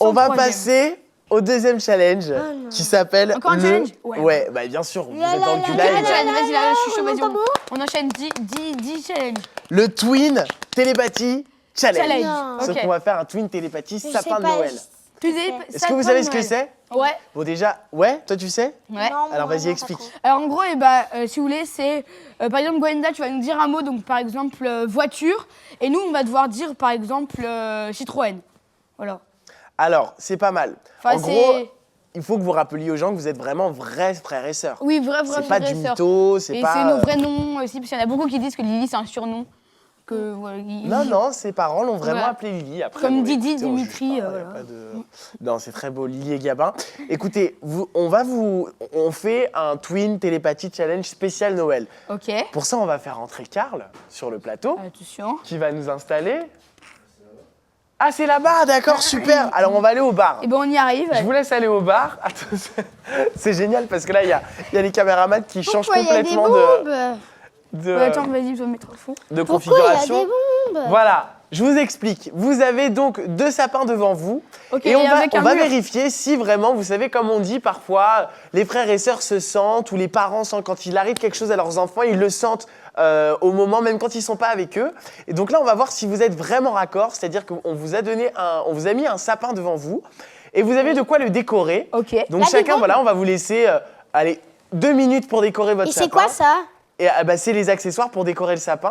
On va passer au deuxième challenge qui s'appelle Encore un challenge? Ouais, bah bien sûr, vous êtes dans le du live. Vas-y, là, je suis chaud, vas-y. On enchaîne 10 challenges. Le Twin Télépathie Challenge. Challenge. Sauf Ok. qu'on va faire un Twin Télépathie sapin de Noël. Est-ce que vous Sapin savez de ce que Noël. c'est? Ouais. Bon déjà, ouais, toi tu sais? Ouais. Alors vas-y, explique. Alors en gros, si vous voulez, c'est par exemple Gwenda, tu vas nous dire un mot, donc par exemple voiture, et nous on va devoir dire par exemple Citroën. Voilà. Alors, c'est pas mal. Enfin, En gros, il faut que vous rappeliez aux gens que vous êtes vraiment vrais frères et sœurs. Oui, vrai C'est pas du mytho, c'est Et pas... c'est nos vrais noms aussi, parce qu'il y en a beaucoup qui disent que Lily c'est un surnom. Que, voilà, Non, ses parents l'ont vraiment Voilà. appelé Lily. Après, Comme bon, Didi, écoutez, on juge Dimitri, pas, y a voilà. pas de- Non, c'est très beau, Lily et Gabin. Écoutez, on fait un Twin Télépathie Challenge spécial Noël. Ok. Pour ça, on va faire entrer Karl sur le plateau, Attention. qui va nous installer. Ah, c'est là-bas, d'accord, super. Alors, on va aller au bar. Et ben on y arrive. Je vous laisse aller au bar. Attends, c'est génial parce que là, il y a les caméramans qui changent complètement de Attends, vas-y, je vais mettre au fond. de Pourquoi configuration. il y a des bombes? Voilà, je vous explique. Vous avez donc 2 sapins devant vous. Ok, et on avec un va mur. vérifier si vraiment, vous savez, comme on dit parfois, les frères et sœurs se sentent ou les parents sentent quand il arrive quelque chose à leurs enfants, ils le sentent au moment, même quand ils ne sont pas avec eux. Et donc là, on va voir si vous êtes vraiment raccord, c'est-à-dire qu'on vous a mis un sapin devant vous et vous avez de quoi le décorer. Ok. Donc La chacun, décorer. voilà, on va vous laisser, 2 minutes pour décorer votre Et sapin. c'est quoi ça? Et c'est les accessoires pour décorer le sapin.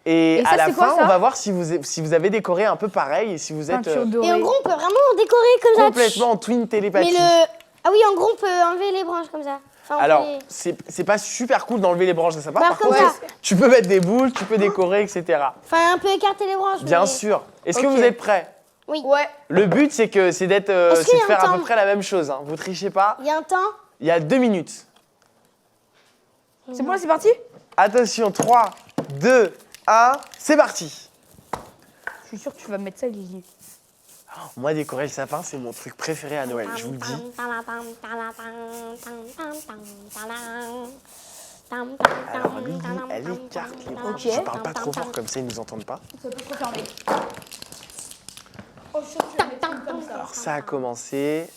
Et Et ça, à la c'est quoi, fin, ça on va voir si vous avez décoré un peu pareil et si vous êtes Peinture dorée. Et en gros, on peut vraiment décorer comme ça. complètement en twin Mais télépathie. Ah oui, en gros, on peut enlever les branches comme ça. Enfin, on Alors, peut c'est pas super cool d'enlever les branches de sapin. Bah, Par comme contre, ça. tu peux mettre des boules, tu peux décorer, etc. Enfin, un peu écarter les branches. Bien mais- sûr. Est-ce que Ok. vous êtes prêts? Oui. Ouais. Le but, c'est de qu'il y a faire un à peu temps près la même chose. Hein. Vous trichez pas. Il y a un temps. Il y a 2 minutes. C'est bon, là, c'est parti? Attention, 3, 2, 1, c'est parti. Je suis sûre que tu vas mettre ça, Lily. Moi, décorer le sapin, c'est mon truc préféré à Noël, je vous le dis. Alors Lily, elle écarte les branches. Ok. Je parle pas trop fort, comme ça ils nous entendent pas. Ça peut trop fermer. Oh, je suis sûre que tu vas mettre comme ça. Alors ça a commencé.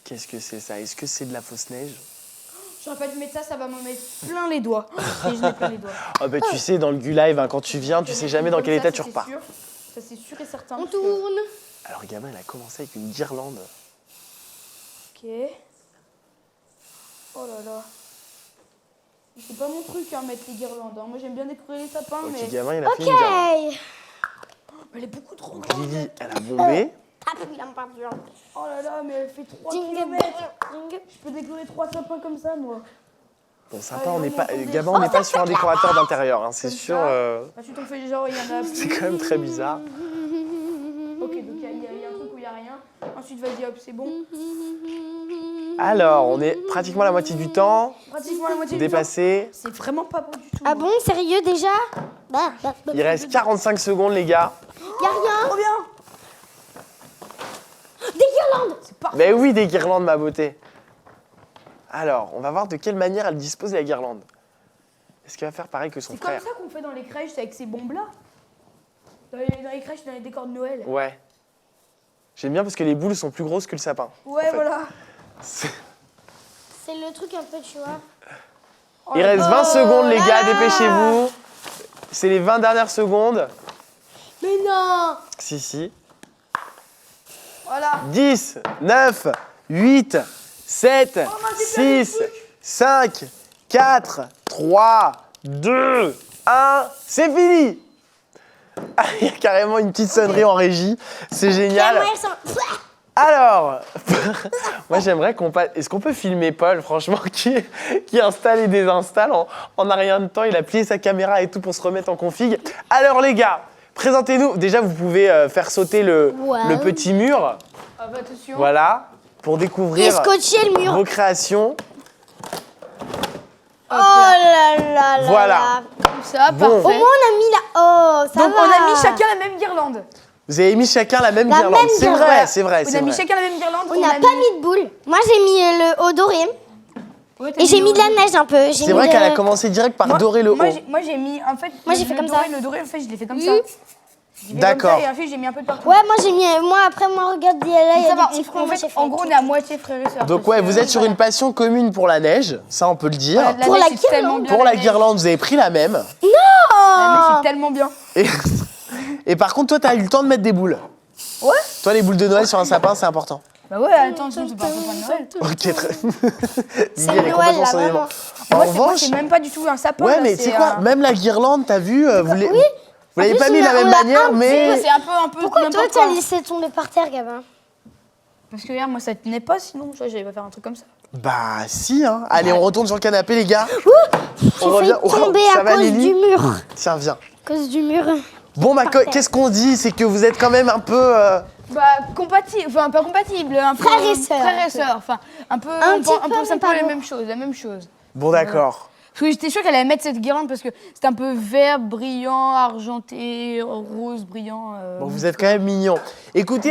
Qu'est-ce que c'est ça? Est-ce que c'est de la fausse neige? J'aurais pas dû mettre ça, ça va m'en mettre plein les doigts. Et je mets plein les doigts. Ah bah tu sais, dans le Gu-Live, hein, quand tu viens, tu sais jamais dans quel état tu repars. Ça, c'est sûr et certain. On tourne. Alors Gabin, elle a commencé avec une guirlande. Ok. Oh là là. C'est pas mon truc, hein, mettre les guirlandes. Hein. Moi, j'aime bien décorer les sapins, Ok, mais Gabin, il a fait une guirlande. Ok. elle est beaucoup trop Donc grande. Lily, elle a bombé. Oh là là, mais elle fait 3 Jingle km. jingle. Je peux décorer 3 sapins comme ça, moi. Bon, sympa, Allez, on n'est vas-y, pas, attendez. Gabin, on n'est pas sur un décorateur d'intérieur, hein, c'est Comme sûr. ça. Ensuite, on fait genre, il y en a plus. C'est quand même très bizarre. Ok, donc il y a un truc où il n'y a rien. Ensuite, vas-y, hop, c'est bon. Alors, on est pratiquement à la moitié du temps. Pratiquement la moitié du temps. Dépassé. C'est vraiment pas bon du tout. Ah bon, sérieux déjà? Il reste 45 secondes, les gars. Y a rien. Trop bien. Des guirlandes. C'est parfait. Mais oui, des guirlandes, ma beauté. Alors, on va voir de quelle manière elle dispose de la guirlande. Est-ce qu'elle va faire pareil que son C'est comme frère? ça qu'on fait dans les crèches avec ces bombes-là. Dans les crèches, dans les décors de Noël. Ouais. J'aime bien parce que les boules sont plus grosses que le sapin. Ouais, en fait. voilà. C'est- C'est le truc un peu, tu vois. Oh Il là reste là. 20 secondes, les gars, là. dépêchez-vous. C'est les 20 dernières secondes. Mais non. Si. Voilà. 10, 9, 8, 7, moi, j'ai plein de 6, 5, 4, 3, 2, 1. C'est fini. Ah, il y a carrément une petite sonnerie en régie. C'est génial. Moi, elles sont- Alors, moi j'aimerais qu'on passe. Est-ce qu'on peut filmer Paul, franchement, qui installe et désinstalle en un rien de temps? Il a plié sa caméra et tout pour se remettre en config. Alors les gars, présentez-nous. Déjà, vous pouvez faire sauter le petit mur, Ah bah attention. voilà, pour Et découvrir scotcher le mur. vos créations. Oh là là là. Voilà. là. Comme ça, Bon. Au parfait. moins, on a mis la. Oh, ça Donc va. on a mis chacun la même guirlande. Vous avez mis chacun la même La guirlande. même C'est guirlande. vrai, c'est vrai, On c'est a mis vrai. chacun la même guirlande. On n'a pas mis de boule. Moi, j'ai mis le haut doré. Ouais, t'as Et j'ai mis de la le- neige un peu. C'est vrai qu'elle a commencé direct par dorer le haut. Moi j'ai mis en fait. Moi, j'ai fait le comme doré, ça. Le doré en fait je l'ai fait comme Mm. ça. D'accord. Et ensuite, j'ai mis un peu de partout. Ouais, moi après, regarde, il y a Ça des va, petits fruits. en moi, fait, j'ai fait en gros, tout. on est à moitié frères et sœurs. Donc parce ouais, que, vous êtes sur une passion commune pour la neige, ça on peut le dire. voilà, Pour la neige, c'est tellement bien, Pour la neige. guirlande, vous avez pris la même. La neige, c'est tellement bien. Et par contre, toi, t'as eu le temps de mettre des boules. Ouais. Toi, les boules de Noël sur un sapin, c'est important. Bah ouais, attends, sinon c'est pas un sapin de Noël. Ok, très. C'est Miguel est Noël, complètement là, son élément. vraiment. En Moi, revanche, c'est même pas du tout un sapin. ouais, là, mais tu sais quoi, même la guirlande, t'as vu, vous l'avez plus, pas mis de la même on l'a manière, mais. C'est un peu Pourquoi toi, n'importe t'as quoi. laissé tomber par terre, Gabin? Parce que regarde, moi ça tenait pas sinon, tu vois, j'allais pas faire un truc comme ça. Bah si, hein. Allez, on retourne sur le canapé, les gars. J'ai failli tomber ça à va, cause Lily du mur. Tiens, viens. À cause du mur. Bon, bah, Par terre. qu'est-ce qu'on dit? C'est que vous êtes quand même un peu. Bah compatible, enfin pas compatible, un peu Frères et sœurs. frères et sœurs, enfin un peu, Un petit peu, c'est un mais peu pas la bon. même chose, la même chose. Bon, d'accord. Parce que j'étais sûre qu'elle allait mettre cette guirlande parce que c'était un peu vert, brillant, argenté, rose, brillant. Bon, vous êtes quand même mignons. Écoutez,